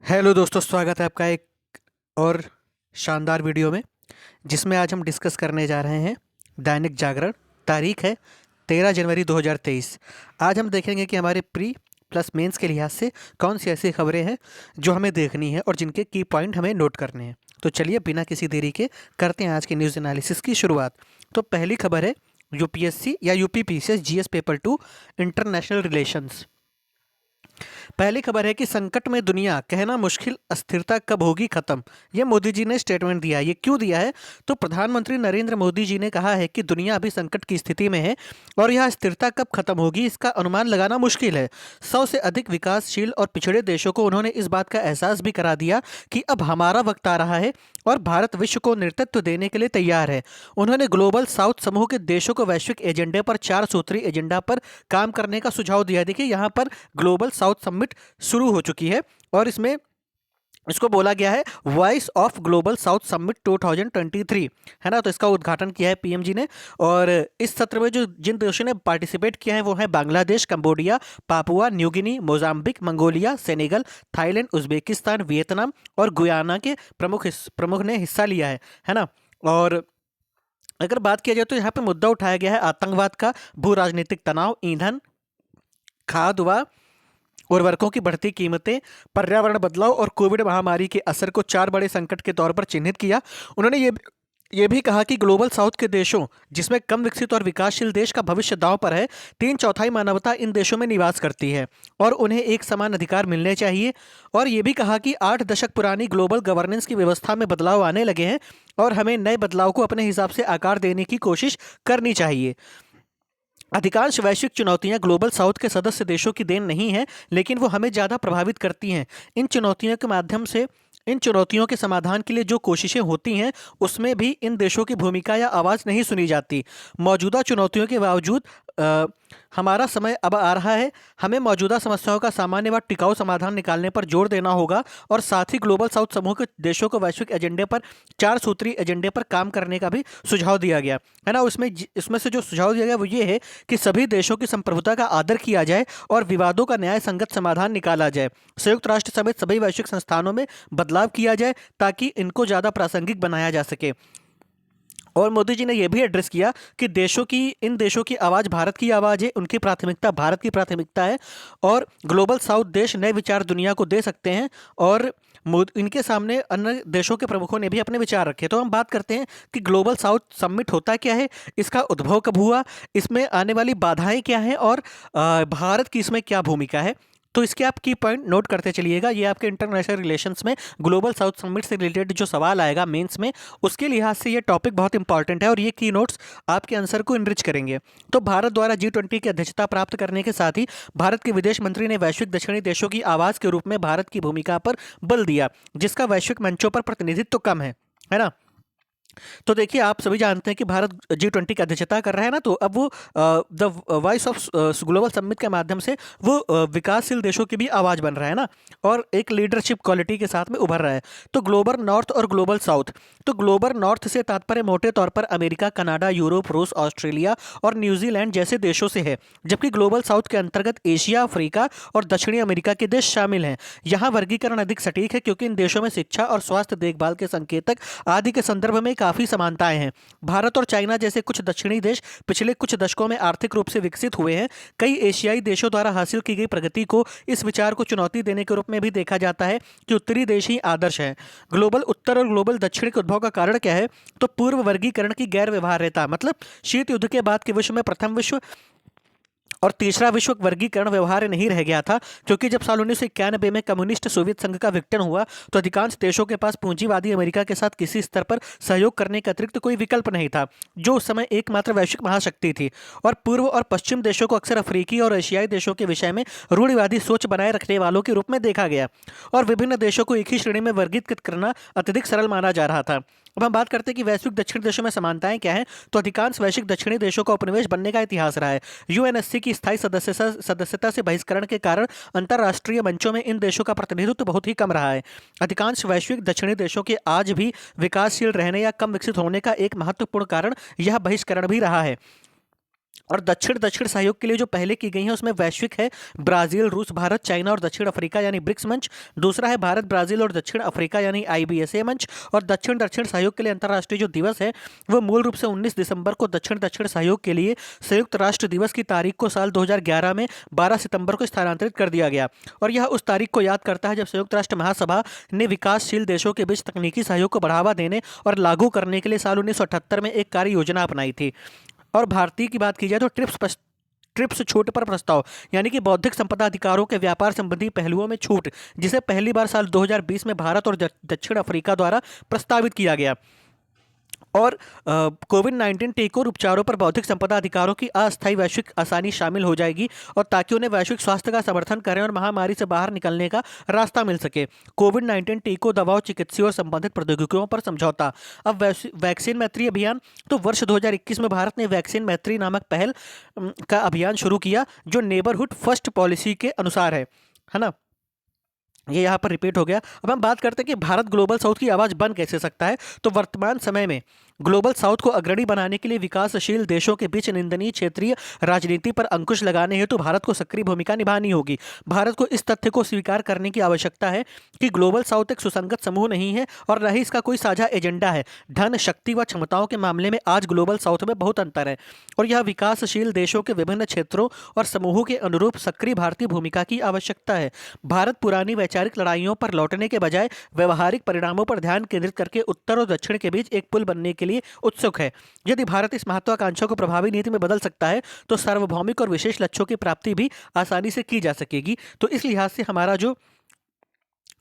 Hello दोस्तों, स्वागत है आपका एक और शानदार वीडियो में, जिसमें आज हम डिस्कस करने जा रहे हैं दैनिक जागरण। तारीख है 13 जनवरी 2023। आज हम देखेंगे कि हमारे प्री प्लस मेंस के लिहाज से कौन सी ऐसी खबरें हैं जो हमें देखनी है और जिनके की पॉइंट हमें नोट करने हैं। तो चलिए बिना किसी देरी के करते हैं आज के न्यूज़ एनालिसिस की शुरुआत। तो पहली खबर है यूपीएससी या UPPCS GS paper 2 international relations. पहली खबर है कि संकट में दुनिया, कहना मुश्किल, अस्थिरता कब होगी खत्म। ये मोदी जी ने स्टेटमेंट दिया है। ये क्यों दिया है? तो प्रधानमंत्री नरेंद्र मोदी जी ने कहा है कि दुनिया अभी संकट की स्थिति में है और यह अस्थिरता कब खत्म होगी इसका अनुमान लगाना मुश्किल है। 100 से अधिक विकासशील और पिछड़े देशों को उन्होंने इस बात का एहसास भी करा दिया कि अब हमारा वक्त आ रहा है और भारत विश्व को नेतृत्व देने के लिए तैयार है। उन्होंने ग्लोबल साउथ समूह के देशों को वैश्विक एजेंडे पर 4 सूत्री एजेंडा पर काम करने का सुझाव दिया। देखिए यहाँ पर ग्लोबल साउथ समिट शुरू हो चुकी है और इसमें इसको बोला गया है voice of global south summit 2023, है ना। तो इसका उद्घाटन किया है पीएम जी ने। और इस सत्र में जो जिन देशों ने पार्टिसिपेट किया है वो है Bangladesh, Cambodia, Papua New Guinea, Mozambique, Mongolia, Senegal, Thailand, Uzbekistan, Vietnam और गुयाना के प्रमुख ने हिस्सा लिया है ना। और अगर बात किया जाए तो यहाँ पे मुद्दा उठाया गया है आतंकवाद का, भू राजनीतिक तनाव, ईंधन, खाद व उर्वरकों की बढ़ती कीमतें, पर्यावरण बदलाव और कोविड महामारी के असर को 4 बड़े संकट के तौर पर चिन्हित किया। उन्होंने ये भी कहा कि ग्लोबल साउथ के देशों, जिसमें कम विकसित और विकासशील देश का भविष्य दांव पर है, 3/4 मानवता इन देशों में निवास करती है और उन्हें एक समान अधिकार मिलने चाहिए। और ये भी कहा कि 8 दशक पुरानी ग्लोबल गवर्नेंस की व्यवस्था में बदलाव आने लगे हैं और हमें नए बदलाव को अपने हिसाब से आकार देने की कोशिश करनी चाहिए। अधिकांश वैश्विक चुनौतियां ग्लोबल साउथ के सदस्य देशों की देन नहीं है, लेकिन वो हमें ज़्यादा प्रभावित करती हैं। इन चुनौतियों के समाधान के लिए जो कोशिशें होती हैं उसमें भी इन देशों की भूमिका या आवाज़ नहीं सुनी जाती। मौजूदा चुनौतियों के बावजूद हमारा समय अब आ रहा है। हमें मौजूदा समस्याओं का सामान्य व टिकाऊ समाधान निकालने पर जोर देना होगा और साथ ही ग्लोबल साउथ समूह के देशों को वैश्विक एजेंडे पर 4 सूत्री एजेंडे पर काम करने का भी सुझाव दिया गया, है ना। इसमें से जो सुझाव दिया गया वो ये है कि सभी देशों की संप्रभुता का आदर किया जाए और विवादों का न्याय संगत समाधान निकाला जाए। संयुक्त राष्ट्र समेत सभी वैश्विक संस्थानों में बदलाव किया जाए ताकि इनको ज़्यादा प्रासंगिक बनाया जा सके। और मोदी जी ने यह भी एड्रेस किया कि इन देशों की आवाज़ भारत की आवाज़ है, उनकी प्राथमिकता भारत की प्राथमिकता है और ग्लोबल साउथ देश नए विचार दुनिया को दे सकते हैं। और इनके सामने अन्य देशों के प्रमुखों ने भी अपने विचार रखे। तो हम बात करते हैं कि ग्लोबल साउथ समिट होता क्या है, इसका उद्भव कब हुआ, इसमें आने वाली बाधाएं क्या हैं और भारत की इसमें क्या भूमिका है। तो इसके आप की पॉइंट नोट करते चलिएगा। ये आपके इंटरनेशनल रिलेशंस में ग्लोबल साउथ समिट से रिलेटेड जो सवाल आएगा मेंस में, उसके लिहाज से ये टॉपिक बहुत इंपॉर्टेंट है और ये की नोट्स आपके आंसर को इनरिच करेंगे। तो भारत द्वारा G20 की अध्यक्षता प्राप्त करने के साथ ही भारत के विदेश मंत्री ने वैश्विक दक्षिणी देशों की आवाज़ के रूप में भारत की भूमिका पर बल दिया, जिसका वैश्विक मंचों पर प्रतिनिधित्व कम है ना। तो देखिए आप सभी जानते हैं कि भारत G20 की अध्यक्षता कर रहा है ना। तो अब वो the voice of global summit के माध्यम से वो विकासशील देशों की भी आवाज़ बन रहा है ना और एक लीडरशिप क्वालिटी के साथ में उभर रहा है। तो ग्लोबल नॉर्थ और ग्लोबल साउथ, तो ग्लोबल नॉर्थ से तात्पर्य मोटे तौर पर अमेरिका, कनाडा, यूरोप, रूस, ऑस्ट्रेलिया और न्यूजीलैंड जैसे देशों से है, जबकि ग्लोबल साउथ के अंतर्गत एशिया, अफ्रीका और दक्षिणी अमेरिका के देश शामिल हैं। यहाँ वर्गीकरण अधिक सटीक है क्योंकि इन देशों में शिक्षा और स्वास्थ्य देखभाल के संकेतक आदि के संदर्भ में काफ़ी समानताएं हैं। भारत और चाइना जैसे कुछ दक्षिणी देश पिछले कुछ दशकों में आर्थिक रूप से विकसित हुए हैं। कई एशियाई देशों द्वारा हासिल की गई प्रगति को इस विचार को चुनौती देने के रूप में भी देखा जाता है कि उत्तरी देश ही आदर्श है। ग्लोबल उत्तर और ग्लोबल दक्षिण के उद्भव का कारण क्या है? तो पूर्व वर्गीकरण की गैर व्यवहार्यता, मतलब शीत युद्ध के बाद के विश्व में प्रथम विश्व और तीसरा विश्व वर्गीकरण व्यवहार्य नहीं रह गया था, क्योंकि जब साल 1991 में कम्युनिस्ट सोवियत संघ का विघटन हुआ तो अधिकांश देशों के पास पूंजीवादी अमेरिका के साथ किसी स्तर पर सहयोग करने के अतिरिक्त कोई विकल्प नहीं था, जो उस समय एकमात्र वैश्विक महाशक्ति थी। और पूर्व और पश्चिम देशों को अक्सर अफ्रीकी और एशियाई देशों के विषय में रूढ़िवादी सोच बनाए रखने वालों के रूप में देखा गया और विभिन्न देशों को एक ही श्रेणी में वर्गीकृत करना अत्यधिक सरल माना जा रहा था। अब हम बात करते हैं कि वैश्विक दक्षिण देशों में समानताएं क्या हैं। तो अधिकांश वैश्विक दक्षिणी देशों का उपनिवेश बनने का इतिहास रहा है। यूएनएससी की स्थायी सदस्यता से बहिष्करण के कारण अंतर्राष्ट्रीय मंचों में इन देशों का प्रतिनिधित्व बहुत ही कम रहा है। अधिकांश वैश्विक दक्षिणी देशों के आज भी विकासशील रहने या कम विकसित होने का एक महत्वपूर्ण कारण यह बहिष्करण भी रहा है। और दक्षिण दक्षिण सहयोग के लिए जो पहले की गई हैं उसमें वैश्विक है ब्राजील, रूस, भारत, चाइना और दक्षिण अफ्रीका यानी ब्रिक्स मंच। दूसरा है भारत, ब्राजील और दक्षिण अफ्रीका यानी IBSA मंच। और दक्षिण दक्षिण सहयोग के लिए अंतर्राष्ट्रीय जो दिवस है वो मूल रूप से 19 दिसंबर को दक्षिण दक्षिण सहयोग के लिए संयुक्त राष्ट्र दिवस की तारीख को साल 2011 में 12 सितंबर को स्थानांतरित कर दिया गया। और यह उस तारीख को याद करता है जब संयुक्त राष्ट्र महासभा ने विकासशील देशों के बीच तकनीकी सहयोग को बढ़ावा देने और लागू करने के लिए साल 1978 में एक कार्य योजना अपनाई थी। और भारतीय की बात की जाए तो ट्रिप्स छूट पर प्रस्ताव यानी कि बौद्धिक संपदा अधिकारों के व्यापार संबंधी पहलुओं में छूट, जिसे पहली बार साल 2020 में भारत और दक्षिण अफ्रीका द्वारा प्रस्तावित किया गया। और कोविड-19 टीकों और उपचारों पर बौद्धिक संपदा अधिकारों की अस्थायी वैश्विक आसानी शामिल हो जाएगी और ताकि उन्हें वैश्विक स्वास्थ्य का समर्थन करें और महामारी से बाहर निकलने का रास्ता मिल सके। कोविड-19 टीकों, दवाओं, चिकित्सीय और संबंधित प्रौद्योगिकियों पर समझौता। अब वैक्सीन मैत्री अभियान, तो वर्ष 2021 में भारत ने वैक्सीन मैत्री नामक पहल का अभियान शुरू किया जो नेबरहुड फर्स्ट पॉलिसी के अनुसार है ना। ये यहाँ पर रिपीट हो गया। अब हम बात करते हैं कि भारत ग्लोबल साउथ की आवाज़ बन कैसे सकता है। तो वर्तमान समय में ग्लोबल साउथ को अग्रणी बनाने के लिए विकासशील देशों के बीच निंदनीय क्षेत्रीय राजनीति पर अंकुश लगाने हेतु भारत को सक्रिय भूमिका निभानी होगी। भारत को इस तथ्य को स्वीकार करने की आवश्यकता है कि ग्लोबल साउथ एक सुसंगत समूह नहीं है और न ही इसका कोई साझा एजेंडा है। धन, शक्ति व क्षमताओं के मामले में आज ग्लोबल साउथ में बहुत अंतर है और यह विकासशील देशों के विभिन्न क्षेत्रों और समूहों के अनुरूप सक्रिय भारतीय भूमिका की आवश्यकता है। भारत पुरानी वैचारिक लड़ाइयों पर लौटने के बजाय व्यवहारिक परिणामों पर ध्यान केंद्रित करके उत्तर और दक्षिण के बीच एक पुल बनने के लिए उत्सुक है। यदि भारत इस महत्वाकांक्षा को प्रभावी नीति में बदल सकता है तो सार्वभौमिक और विशेष लक्ष्यों की प्राप्ति भी आसानी से की जा सकेगी। तो इस लिहाज से हमारा जो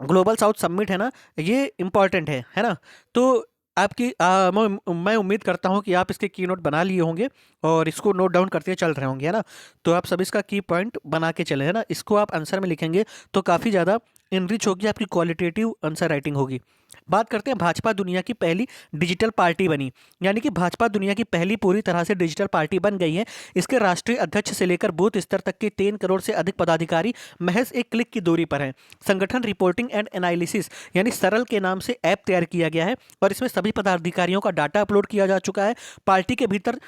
ग्लोबल साउथ समिट है ना, ये इम्पॉर्टेंट है ना। तो आपकी मैं उम्मीद करता हूँ कि आप इसके की नोट बना लिए होंगे और इसको नोट डाउन करते चल रहे होंगे, है ना। तो आप सब इसका की पॉइंट बना के चले, है ना। इसको आप आंसर में लिखेंगे तो काफ़ी ज़्यादा इनरिच होगी, आपकी क्वालिटेटिव आंसर राइटिंग होगी। बात करते हैं भाजपा दुनिया की पहली डिजिटल पार्टी बनी, यानी कि भाजपा दुनिया की पहली पूरी तरह से डिजिटल पार्टी बन गई है। इसके राष्ट्रीय अध्यक्ष से लेकर बूथ स्तर तक के 3 करोड़ से अधिक पदाधिकारी महज एक क्लिक की दूरी पर हैं। संगठन रिपोर्टिंग एंड एनालिसिस यानी सरल के नाम से ऐप तैयार किया गया है और इसमें सभी पदाधिकारियों का डाटा अपलोड किया जा चुका है। पार्टी के भीतर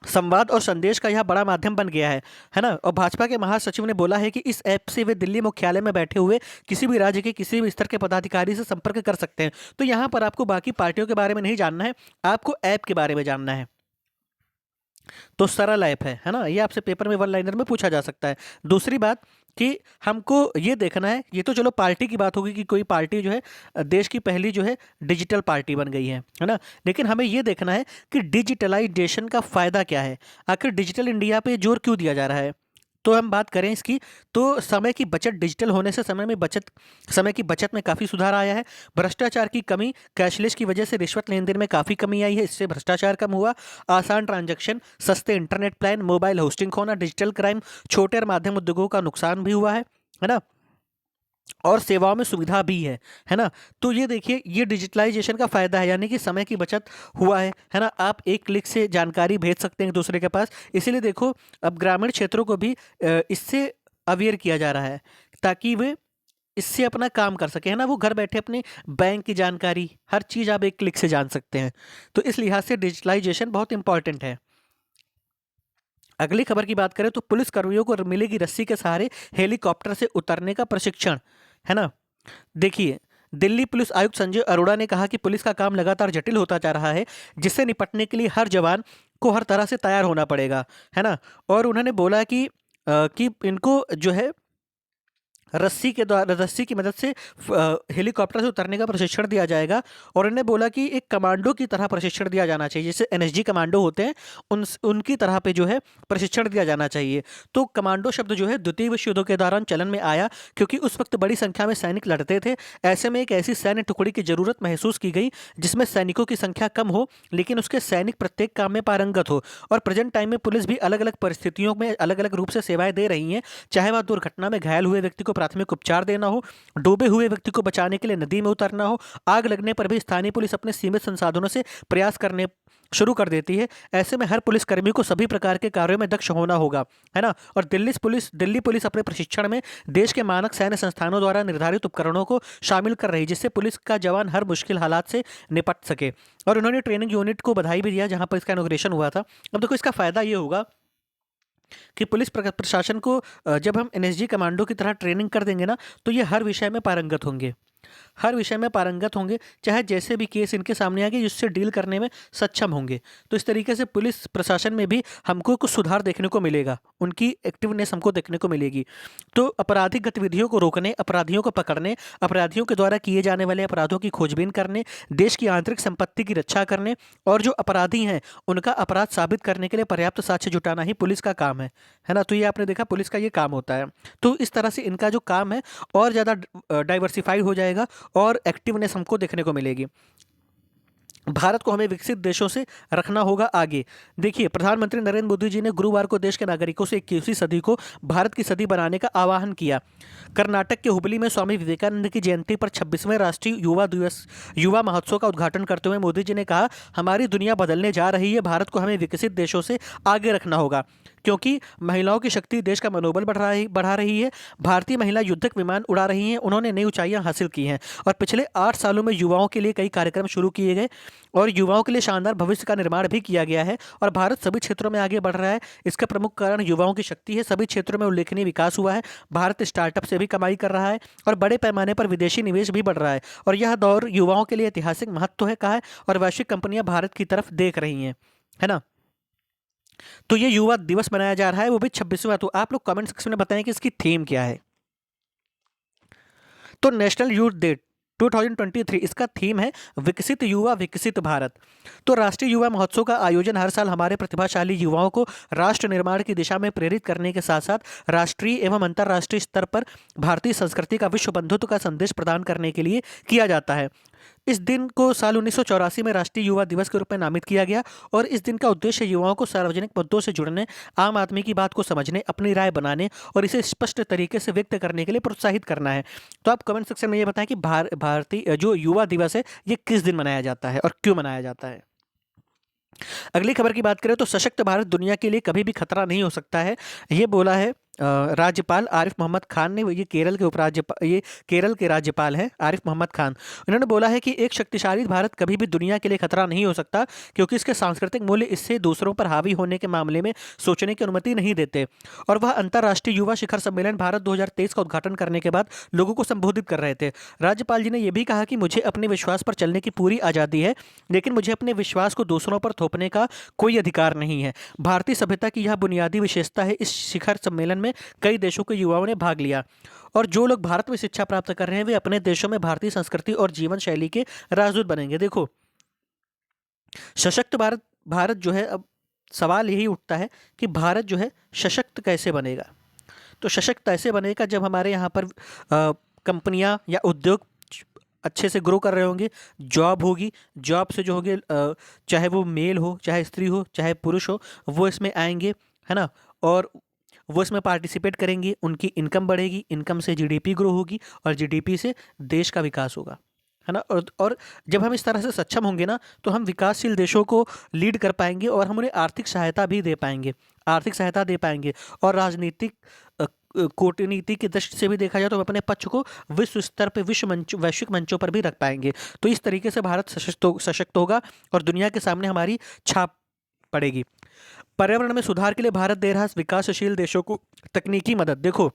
संवाद और संदेश का यह बड़ा माध्यम बन गया है ना। और भाजपा के महासचिव ने बोला है कि इस ऐप से वे दिल्ली मुख्यालय में बैठे हुए किसी भी राज्य के किसी भी स्तर के पदाधिकारी से संपर्क कर सकते हैं। तो यहाँ पर आपको बाकी पार्टियों के बारे में नहीं जानना है, आपको ऐप के बारे में जानना है। तो सरल ऐप है ना। ये आपसे पेपर में 1 लाइनर में पूछा जा सकता है। दूसरी बात कि हमको ये देखना है, ये तो चलो पार्टी की बात होगी कि कोई पार्टी जो है देश की पहली जो है डिजिटल पार्टी बन गई है ना। लेकिन हमें ये देखना है कि डिजिटलाइजेशन का फ़ायदा क्या है, आखिर डिजिटल इंडिया पे जोर क्यों दिया जा रहा है। तो हम बात करें इसकी, तो समय की बचत, डिजिटल होने से समय की बचत में काफ़ी सुधार आया है। भ्रष्टाचार की कमी, कैशलेस की वजह से रिश्वत लेन देन में काफ़ी कमी आई है, इससे भ्रष्टाचार कम हुआ। आसान ट्रांजैक्शन, सस्ते इंटरनेट प्लान, मोबाइल होस्टिंग होना, डिजिटल क्राइम, छोटे और माध्यम उद्योगों का नुकसान भी हुआ है ना। और सेवाओं में सुविधा भी है ना। तो ये देखिए, ये डिजिटलाइजेशन का फ़ायदा है, यानी कि समय की बचत हुआ है ना। आप एक क्लिक से जानकारी भेज सकते हैं एक दूसरे के पास। इसीलिए देखो अब ग्रामीण क्षेत्रों को भी इससे अवेयर किया जा रहा है ताकि वे इससे अपना काम कर सके, है ना। वो घर बैठे अपने बैंक की जानकारी, हर चीज़ आप एक क्लिक से जान सकते हैं। तो इस लिहाज से डिजिटलाइजेशन बहुत इंपॉर्टेंट है। अगली खबर की बात करें तो पुलिस कर्मियों को मिलेगी रस्सी के सहारे हेलीकॉप्टर से उतरने का प्रशिक्षण, है ना। देखिए, दिल्ली पुलिस आयुक्त संजय अरोड़ा ने कहा कि पुलिस का काम लगातार जटिल होता जा रहा है, जिससे निपटने के लिए हर जवान को हर तरह से तैयार होना पड़ेगा, है ना। और उन्होंने बोला कि इनको जो है रस्सी की मदद से हेलीकॉप्टर से उतरने का प्रशिक्षण दिया जाएगा। और उन्होंने बोला कि एक कमांडो की तरह प्रशिक्षण दिया जाना चाहिए, जैसे NSG कमांडो होते हैं उनकी तरह पे जो है प्रशिक्षण दिया जाना चाहिए। तो कमांडो शब्द जो है द्वितीय विश्व युद्ध के दौरान चलन में आया, क्योंकि उस वक्त बड़ी संख्या में सैनिक लड़ते थे। ऐसे में एक ऐसी सैन्य टुकड़ी की जरूरत महसूस की गई जिसमें सैनिकों की संख्या कम हो लेकिन उसके सैनिक प्रत्येक काम में पारंगत हो। और प्रेजेंट टाइम में पुलिस भी अलग अलग परिस्थितियों में अलग अलग रूप से सेवाएं दे रही हैं, चाहे वह दुर्घटना में घायल हुए व्यक्ति को प्राथमिक उपचार देना हो, डूबे हुए व्यक्ति को बचाने के लिए नदी में उतरना हो, आग लगने पर भी स्थानीय पुलिस अपने सीमित संसाधनों से प्रयास करने शुरू कर देती है। ऐसे में हर पुलिसकर्मी को सभी प्रकार के कार्यों में दक्ष होना होगा, है ना। और दिल्ली पुलिस अपने प्रशिक्षण में देश के मानक सैन्य संस्थानों द्वारा निर्धारित उपकरणों को शामिल कर रही है, जिससे पुलिस का जवान हर मुश्किल हालात से निपट सके। और उन्होंने ट्रेनिंग यूनिट को बधाई भी दिया जहां पर इसका इनॉग्रेशन हुआ था। अब देखो इसका फायदा ये होगा कि पुलिस प्रशासन को जब हम एनएसजी कमांडो की तरह ट्रेनिंग कर देंगे ना, तो ये हर विषय में पारंगत होंगे, हर विषय में पारंगत होंगे, चाहे जैसे भी केस इनके सामने आगे जिससे डील करने में सक्षम होंगे। तो इस तरीके से पुलिस प्रशासन में भी हमको कुछ सुधार देखने को मिलेगा, उनकी एक्टिवनेस हमको देखने को मिलेगी। तो आपराधिक गतिविधियों को रोकने, अपराधियों को पकड़ने, अपराधियों के द्वारा किए जाने वाले अपराधों की खोजबीन करने, देश की आंतरिक संपत्ति की रक्षा करने और जो अपराधी हैं उनका अपराध साबित करने के लिए पर्याप्त साक्ष्य जुटाना ही पुलिस का काम है ना। तो ये आपने देखा पुलिस का ये काम होता है। तो इस तरह से इनका जो काम है और ज़्यादा डाइवर्सिफाइड हो जाएगा और एक्टिवनेस हमको देखने को मिलेगी। भारत को हमें विकसित देशों से रखना होगा आगे। देखिए, प्रधानमंत्री नरेंद्र मोदी जी ने गुरुवार को देश के नागरिकों से 21वीं सदी को भारत की सदी बनाने का आह्वान किया। कर्नाटक के हुबली में स्वामी विवेकानंद की जयंती पर 26वें राष्ट्रीय युवा महोत्सव का उद्घाटन करते हुए मोदी जी ने कहा, हमारी दुनिया बदलने जा रही है, भारत को हमें विकसित देशों से आगे रखना होगा, क्योंकि महिलाओं की शक्ति देश का मनोबल बढ़ा रही है। भारतीय महिला युद्धक विमान उड़ा रही हैं, उन्होंने नई ऊंचाइयां हासिल की हैं। और पिछले 8 सालों में युवाओं के लिए कई कार्यक्रम शुरू किए गए और युवाओं के लिए शानदार भविष्य का निर्माण भी किया गया है। और भारत सभी क्षेत्रों में आगे बढ़ रहा है। इसका प्रमुख कारण युवाओं की शक्ति है। सभी क्षेत्रों में उल्लेखनीय विकास हुआ है। भारत स्टार्टअप से भी कमाई कर रहा है और बड़े पैमाने पर विदेशी निवेश भी बढ़ रहा है। और यह दौर युवाओं के लिए ऐतिहासिक महत्व है का है और वैश्विक कंपनियां भारत की तरफ देख रही हैं, है ना। तो ये युवा दिवस मनाया जा रहा है, वो भी 26वां। तो आप लोग कमेंट सेक्शन में बताएं कि इसकी थीम क्या है। तो नेशनल यूथ डे 2023 इसका थीम है विकसित युवा विकसित भारत। तो राष्ट्रीय युवा महोत्सव का आयोजन हर साल हमारे प्रतिभाशाली युवाओं को राष्ट्र निर्माण की दिशा में प्रेरित करने के साथ साथ राष्ट्रीय एवं अंतर्राष्ट्रीय स्तर पर भारतीय संस्कृति का विश्व बंधुत्व का संदेश प्रदान करने के लिए किया जाता है। इस दिन को साल 1984 में राष्ट्रीय युवा दिवस के रूप में नामित किया गया और इस दिन का उद्देश्य युवाओं को सार्वजनिक मुद्दों से जुड़ने, आम आदमी की बात को समझने, अपनी राय बनाने और इसे स्पष्ट तरीके से व्यक्त करने के लिए प्रोत्साहित करना है। तो आप कमेंट सेक्शन में ये बताएं कि भारतीय जो युवा दिवस है ये किस दिन मनाया जाता है और क्यों मनाया जाता है। अगली खबर की बात करें तो सशक्त भारत दुनिया के लिए कभी भी खतरा नहीं हो सकता है, ये बोला है राज्यपाल आरिफ मोहम्मद खान ने। ये केरल के राज्यपाल हैं आरिफ मोहम्मद खान। उन्होंने बोला है कि एक शक्तिशाली भारत कभी भी दुनिया के लिए खतरा नहीं हो सकता, क्योंकि इसके सांस्कृतिक मूल्य इससे दूसरों पर हावी होने के मामले में सोचने की अनुमति नहीं देते। और वह अंतर्राष्ट्रीय युवा शिखर सम्मेलन भारत 2023 का उद्घाटन करने के बाद लोगों को संबोधित कर रहे थे। राज्यपाल जी ने यह भी कहा कि मुझे अपने विश्वास पर चलने की पूरी आज़ादी है, लेकिन मुझे अपने विश्वास को दूसरों पर थोपने का कोई अधिकार नहीं है। भारतीय सभ्यता की यह बुनियादी विशेषता है। इस शिखर सम्मेलन में कई देशों के युवाओं ने भाग लिया और जो लोग भारत में शिक्षा प्राप्त कर रहे हैं वे अपने देशों में भारतीय संस्कृति और जीवन शैली के राजदूत बनेंगे। देखो, सशक्त भारत जो है, अब सवाल यही उठता है कि भारत जो है सशक्त कैसे बनेगा। तो सशक्त ऐसे बनेगा जब हमारे यहाँ पर कंपनियां या उद्योग अच्छे से ग्रो कर रहे होंगे, जॉब होगी, जॉब से जो होंगे चाहे वो मेल हो, चाहे स्त्री हो, चाहे पुरुष हो, वो इसमें आएंगे, है ना। और वो इसमें पार्टिसिपेट करेंगे, उनकी इनकम बढ़ेगी, इनकम से जीडीपी ग्रो होगी और जीडीपी से देश का विकास होगा, है ना। और जब हम इस तरह से सक्षम होंगे ना, तो हम विकासशील देशों को लीड कर पाएंगे और हम उन्हें आर्थिक सहायता भी दे पाएंगे। और राजनीतिक कूटनीति की दृष्टि से भी देखा जाए तो हम अपने पक्ष को विश्व स्तर पर वैश्विक मंचों पर भी रख पाएंगे। तो इस तरीके से भारत सशक्त होगा और दुनिया के सामने हमारी छाप पड़ेगी। पर्यावरण में सुधार के लिए भारत दे रहा विकासशील देशों को तकनीकी मदद। देखो,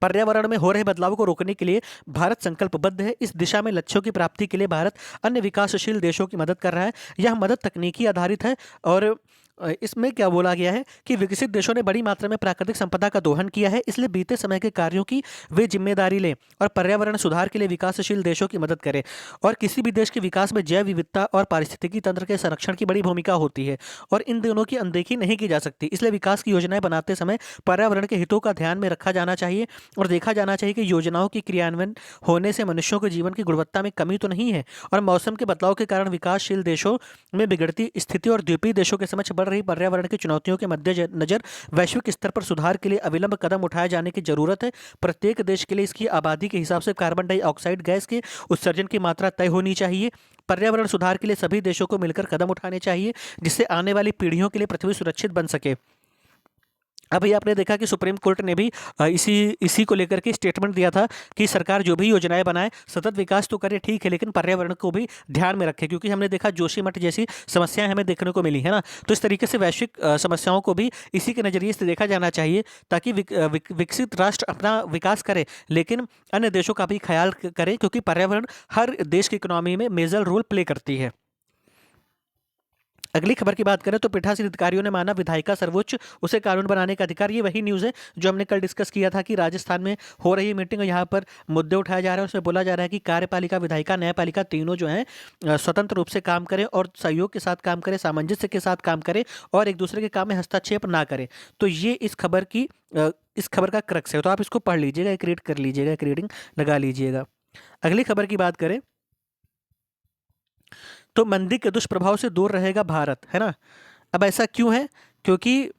पर्यावरण में हो रहे बदलाव को रोकने के लिए भारत संकल्पबद्ध है। इस दिशा में लक्ष्यों की प्राप्ति के लिए भारत अन्य विकासशील देशों की मदद कर रहा है। यह मदद तकनीकी आधारित है और इसमें क्या बोला गया है कि विकसित देशों ने बड़ी मात्रा में प्राकृतिक संपदा का दोहन किया है, इसलिए बीते समय के कार्यों की वे जिम्मेदारी लें और पर्यावरण सुधार के लिए विकासशील देशों की मदद करें। और किसी भी देश के विकास में जैव विविधता और पारिस्थितिकी तंत्र के संरक्षण की बड़ी भूमिका होती है और इन दोनों की अनदेखी नहीं की जा सकती। इसलिए विकास की योजनाएं बनाते समय पर्यावरण के हितों का ध्यान में रखा जाना चाहिए और देखा जाना चाहिए कि योजनाओं की क्रियान्वयन होने से मनुष्यों के जीवन की गुणवत्ता में कमी तो नहीं है और मौसम के बदलाव के कारण विकासशील देशों में बिगड़ती स्थिति और द्वीपीय देशों के समक्ष बढ़ रही पर्यावरण की चुनौतियों के मद्देनजर वैश्विक स्तर पर सुधार के लिए अविलंब कदम उठाए जाने की जरूरत है। प्रत्येक देश के लिए इसकी आबादी के हिसाब से कार्बन डाइऑक्साइड गैस के उत्सर्जन की मात्रा तय होनी चाहिए। पर्यावरण सुधार के लिए सभी देशों को मिलकर कदम उठाने चाहिए, जिससे आने वाली पीढ़ियों के लिए पृथ्वी सुरक्षित बन सके। अभी आपने देखा कि सुप्रीम कोर्ट ने भी इसी इसी को लेकर के स्टेटमेंट दिया था कि सरकार जो भी योजनाएं बनाए, सतत विकास तो करे ठीक है, लेकिन पर्यावरण को भी ध्यान में रखे, क्योंकि हमने देखा जोशीमठ जैसी समस्याएं हमें देखने को मिली है ना। तो इस तरीके से वैश्विक समस्याओं को भी इसी के नज़रिए से देखा जाना चाहिए, ताकि विकसित राष्ट्र अपना विकास करे, लेकिन अन्य देशों का भी ख्याल करें, क्योंकि पर्यावरण हर देश की इकोनॉमी में मेजर रोल प्ले करती है। अगली खबर की बात करें तो पीठासीन अधिकारियों ने माना विधायिका सर्वोच्च, उसे कानून बनाने का अधिकार। ये वही न्यूज़ है जो हमने कल डिस्कस किया था कि राजस्थान में हो रही मीटिंग और यहाँ पर मुद्दे उठाए जा रहे हैं। उसमें बोला जा रहा है कि कार्यपालिका, विधायिका, न्यायपालिका तीनों जो हैं स्वतंत्र रूप से काम करें और सहयोग के साथ काम करें, सामंजस्य के साथ काम करें और एक दूसरे के काम में हस्तक्षेप ना करें। तो ये इस खबर का क्रक्स है। तो आप इसको पढ़ लीजिएगा, एक रीड कर लीजिएगा, एक रीडिंग लगा लीजिएगा। अगली खबर की बात करें तो मंदी के दुष्प्रभाव से दूर रहेगा भारत, है ना। अब ऐसा क्यों है? क्योंकि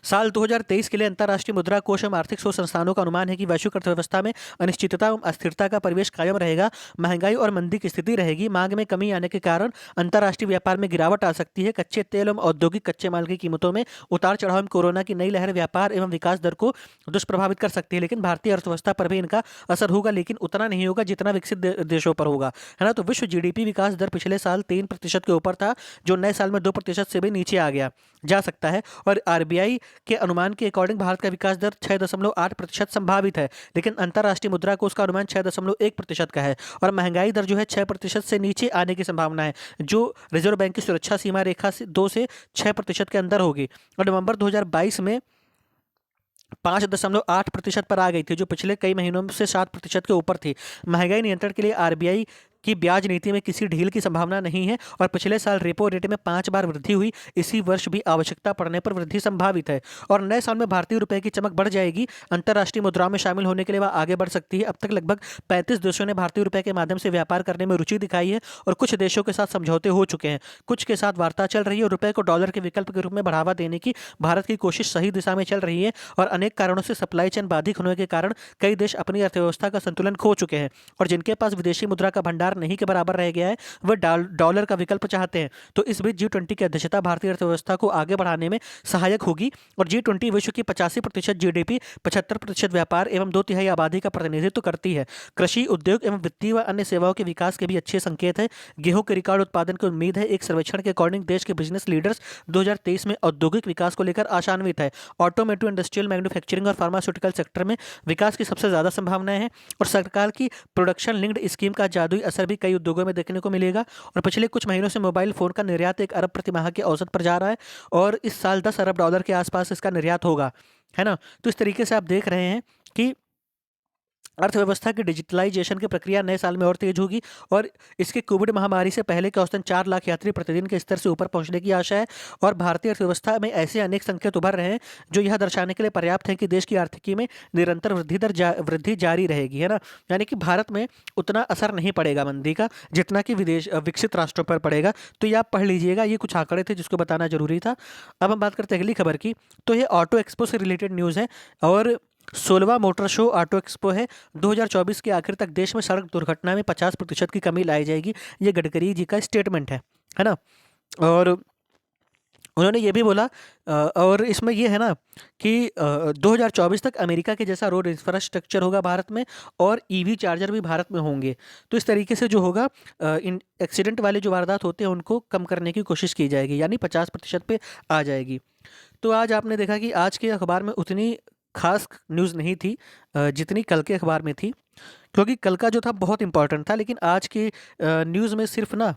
साल 2023 के लिए अंतर्राष्ट्रीय मुद्रा कोष एवं आर्थिक शोध संस्थानों का अनुमान है कि वैश्विक अर्थव्यवस्था में अनिश्चितता एवं अस्थिरता का परिवेश कायम रहेगा। महंगाई और मंदी की स्थिति रहेगी। मांग में कमी आने के कारण अंतर्राष्ट्रीय व्यापार में गिरावट आ सकती है। कच्चे तेल एवं औद्योगिक कच्चे माल की कीमतों में उतार चढ़ाव एवं कोरोना की नई लहर व्यापार एवं विकास दर को दुष्प्रभावित कर सकती है। लेकिन भारतीय अर्थव्यवस्था पर भी इनका असर होगा, लेकिन उतना नहीं होगा जितना विकसित देशों पर होगा, है ना। तो विश्व जीडीपी विकास दर पिछले साल 3% के ऊपर था, जो नए साल में 2% से भी नीचे आ गया जा सकता है। और आरबीआई के अनुमान के अकॉर्डिंग भारत का विकास दर 6.8% संभावित है, लेकिन अंतर्राष्ट्रीय मुद्रा कोष का अनुमान 6.1% का है। और महंगाई दर जो है 6% से नीचे आने की संभावना है, जो रिजर्व बैंक की सुरक्षा सीमा रेखा से 2 से 6% के अंदर होगी। और नवंबर 2022 में 5.8% पर आ गई थी, जो पिछले कई महीनों से 7% के ऊपर थी। महंगाई नियंत्रण के लिए आरबीआई की ब्याज नीति में किसी ढील की संभावना नहीं है और पिछले साल रेपो रेट में 5 बार वृद्धि हुई। इसी वर्ष भी आवश्यकता पड़ने पर वृद्धि संभावित है और नए साल में भारतीय रुपए की चमक बढ़ जाएगी। अंतर्राष्ट्रीय मुद्राओं में शामिल होने के लिए वह आगे बढ़ सकती है। अब तक लगभग 35 देशों ने भारतीय रुपए के माध्यम से व्यापार करने में रुचि दिखाई है और कुछ देशों के साथ समझौते हो चुके हैं, कुछ के साथ वार्ता चल रही है। और रुपए को डॉलर के विकल्प के रूप में बढ़ावा देने की भारत की कोशिश सही दिशा में चल रही है और अनेक कारणों से सप्लाई चेन बाधित होने के कारण कई देश अपनी अर्थव्यवस्था का संतुलन खो चुके हैं और जिनके पास विदेशी मुद्रा का भंडार नहीं के बराबर रह गया है, वह डॉलर का विकल्प चाहते हैं। तो इस बीच G20 की अध्यक्षता भारतीय अर्थव्यवस्था को आगे बढ़ाने में सहायक होगी और G20 विश्व की 85% जीडीपी, 75% व्यापार एवं 2/3 आबादी का प्रतिनिधित्व करती है। कृषि, उद्योग एवं वित्तीय व अन्य सेवाओं के विकास के भी अच्छे संकेत हैं। गेहूं के रिकॉर्ड उत्पादन की उम्मीद है। एक सर्वेक्षण के अकॉर्डिंग देश के बिजनेस लीडर्स 2023 में औद्योगिक विकास को लेकर आशान्वित है। ऑटोमेटिव, इंडस्ट्रियल, मैन्युफैक्चरिंग और फार्मास्यूटिकल सेक्टर में विकास की सबसे ज्यादा संभावनाएं हैं और सरकार की प्रोडक्शन लिंक्ड स्कीम का जादुई असर भी कई उद्योगों में देखने को मिलेगा। और पिछले कुछ महीनों से मोबाइल फोन का निर्यात 1 अरब प्रति माह के औसत पर जा रहा है और इस साल 10 अरब डॉलर के आसपास इसका निर्यात होगा, है ना। तो इस तरीके से आप देख रहे हैं कि अर्थव्यवस्था की डिजिटलाइजेशन की प्रक्रिया नए साल में और तेज होगी और इसके कोविड महामारी से पहले के औसतन 4 लाख यात्री प्रतिदिन के स्तर से ऊपर पहुंचने की आशा है। और भारतीय अर्थव्यवस्था में ऐसे अनेक संकेत उभर रहे हैं जो यह दर्शाने के लिए पर्याप्त है कि देश की आर्थिकी में निरंतर वृद्धि जारी रहेगी, है ना। यानी कि भारत में उतना असर नहीं पड़ेगा मंदी का जितना कि विकसित राष्ट्रों पर पड़ेगा। तो ये आप पढ़ लीजिएगा, ये कुछ आंकड़े थे जिसको बताना जरूरी था। अब हम बात करते हैं अगली खबर की। तो ये ऑटो एक्सपो से रिलेटेड न्यूज़ है और 16वां मोटर शो ऑटो एक्सपो है। 2024 के आखिर तक देश में सड़क दुर्घटना में 50% की कमी लाई जाएगी। ये गडकरी जी का स्टेटमेंट है ना। और उन्होंने ये भी बोला और इसमें ये है ना कि 2024 तक अमेरिका के जैसा रोड इंफ्रास्ट्रक्चर होगा भारत में और ईवी चार्जर भी भारत में होंगे। तो इस तरीके से जो होगा एक्सीडेंट वाले जो वारदात होते हैं उनको कम करने की कोशिश की जाएगी, यानी 50% पे आ जाएगी। तो आज आपने देखा कि आज के अखबार में उतनी खास न्यूज़ नहीं थी जितनी कल के अखबार में थी, क्योंकि कल का जो था बहुत इंपॉर्टेंट था। लेकिन आज की न्यूज़ में सिर्फ ना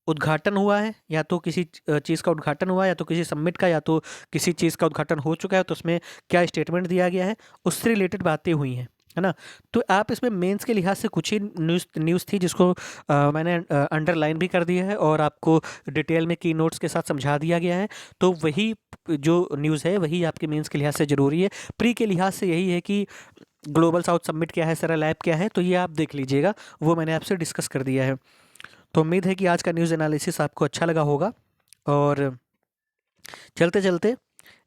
उद्घाटन हुआ है, या तो किसी चीज़ का उद्घाटन हुआ है, या तो किसी समिट का, या तो किसी चीज़ का उद्घाटन हो चुका है तो उसमें क्या स्टेटमेंट दिया गया है उससे रिलेटेड बातें हुई हैं, है ना। तो आप इसमें मेंस के लिहाज से कुछ ही न्यूज़ थी जिसको मैंने अंडरलाइन भी कर दिया है और आपको डिटेल में की नोट्स के साथ समझा दिया गया है। तो वही जो न्यूज़ है वही आपके मेंस के लिहाज से ज़रूरी है। प्री के लिहाज से यही है कि ग्लोबल साउथ समिट क्या है, सरल ऐप क्या है, तो ये आप देख लीजिएगा, वो मैंने आपसे डिस्कस कर दिया है। तो उम्मीद है कि आज का न्यूज़ एनालिसिस आपको अच्छा लगा होगा। और चलते चलते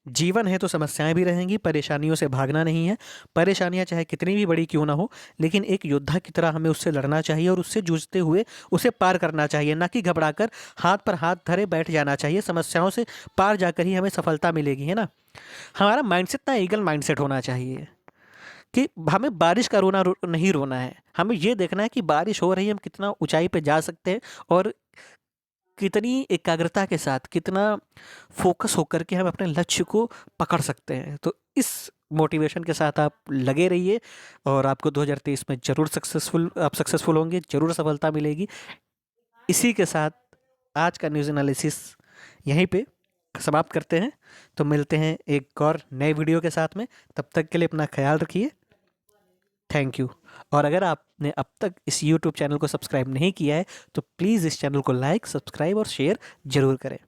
जीवन है तो समस्याएं भी रहेंगी, परेशानियों से भागना नहीं है। परेशानियां चाहे कितनी भी बड़ी क्यों ना हो, लेकिन एक योद्धा की तरह हमें उससे लड़ना चाहिए और उससे जूझते हुए उसे पार करना चाहिए, ना कि घबराकर हाथ पर हाथ धरे बैठ जाना चाहिए। समस्याओं से पार जाकर ही हमें सफलता मिलेगी, है ना। हमारा माइंडसेट ना ईगल माइंडसेट होना चाहिए कि हमें बारिश का नहीं रोना है। हमें ये देखना है कि बारिश हो रही है, हम कितना ऊंचाई पे जा सकते हैं और कितनी एकाग्रता के साथ, कितना फोकस होकर के हम अपने लक्ष्य को पकड़ सकते हैं। तो इस मोटिवेशन के साथ आप लगे रहिए और आपको 2023 में ज़रूर सक्सेसफुल होंगे, ज़रूर सफलता मिलेगी। इसी के साथ आज का न्यूज़ एनालिसिस यहीं पे समाप्त करते हैं। तो मिलते हैं एक और नए वीडियो के साथ में। तब तक के लिए अपना ख्याल रखिए। Thank you. और अगर आपने अब तक इस यूट्यूब चैनल को सब्सक्राइब नहीं किया है तो प्लीज़ इस चैनल को लाइक, सब्सक्राइब और शेयर ज़रूर करें।